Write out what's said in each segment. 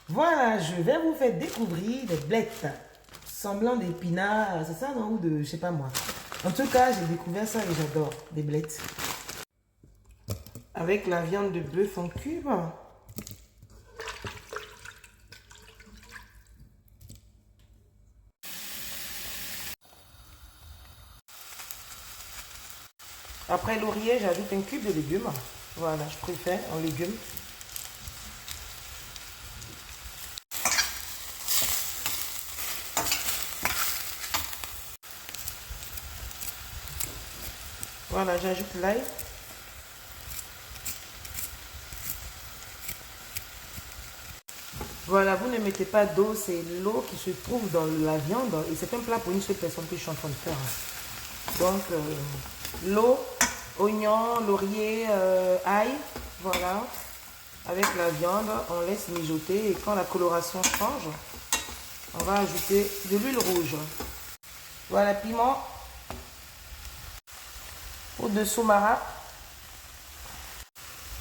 Voilà, je vais vous faire découvrir des blettes semblant d'épinards, c'est ça non? Ou de, je sais pas moi. En tout cas, j'ai découvert ça et j'adore, des blettes. Avec la viande de bœuf en cube. Après laurier, j'ajoute un cube de légumes. Voilà, je préfère en légumes. Voilà, j'ajoute l'ail. Voilà, vous ne mettez pas d'eau, c'est l'eau qui se trouve dans la viande. Et c'est un plat pour une seule personne que je suis en train de faire. Donc, l'eau, oignon, laurier, ail, voilà. Avec la viande, on laisse mijoter. Et quand la coloration change, on va ajouter de l'huile rouge. Voilà, piment, poudre de soumara,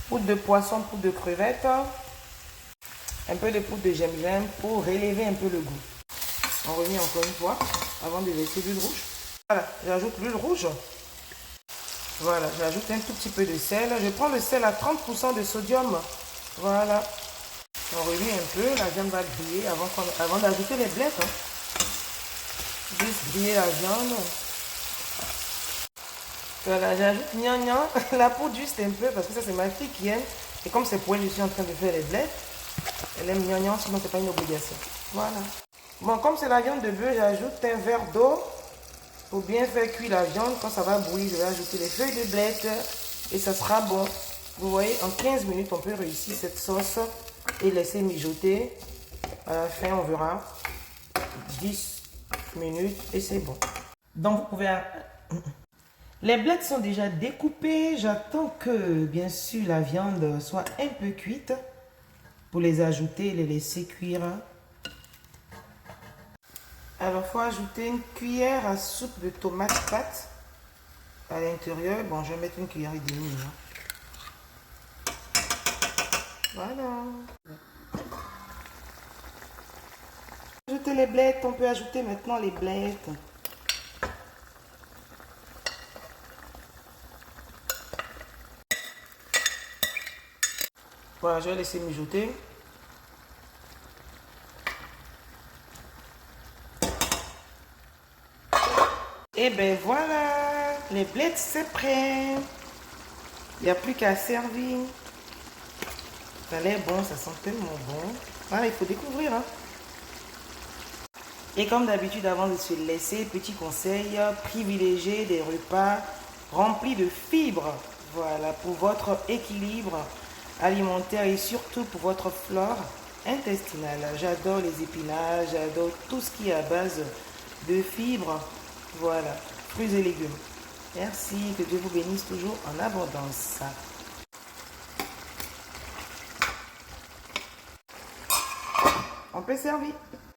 poudre de poisson, poudre de crevette, un peu de poudre de gingembre pour relever un peu le goût. On remet encore une fois avant de verser l'huile rouge. Voilà, j'ajoute l'huile rouge. Voilà, j'ajoute un tout petit peu de sel. Je prends le sel à 30% de sodium. Voilà. On remet un peu, la viande va griller avant d'ajouter les blettes. Juste griller la viande. Voilà, j'ajoute gnangnan, la poudre juste un peu parce que ça c'est ma fille qui aime. Et comme c'est pour elle, je suis en train de faire les blettes. Elle aime gnangnan, sinon c'est pas une obligation. Voilà. Bon, comme c'est la viande de bœuf, j'ajoute un verre d'eau pour bien faire cuire la viande. Quand ça va bouillir, je vais ajouter les feuilles de blettes et ça sera bon. Vous voyez, en 15 minutes, on peut réussir cette sauce et laisser mijoter. À la fin, on verra 10 minutes et c'est bon. Donc, vous pouvez... Les blettes sont déjà découpées. J'attends que, bien sûr, la viande soit un peu cuite pour les ajouter et les laisser cuire. Alors, il faut ajouter une cuillère à soupe de tomate pâte à l'intérieur. Bon, je vais mettre une cuillère et demie. Voilà. Ajouter les blettes. On peut ajouter maintenant les blettes. Voilà, je vais laisser mijoter. Et ben voilà, les blettes c'est prêt. Il n'y a plus qu'à servir. Ça a l'air bon, ça sent tellement bon. Ah, il faut découvrir. Hein. Et comme d'habitude, avant de se laisser, petit conseil, privilégiez des repas remplis de fibres. Voilà, pour votre équilibre alimentaire et surtout pour votre flore intestinale. J'adore les épinards, j'adore tout ce qui est à base de fibres. Voilà, fruits et légumes. Merci, que Dieu vous bénisse toujours en abondance. On peut servir.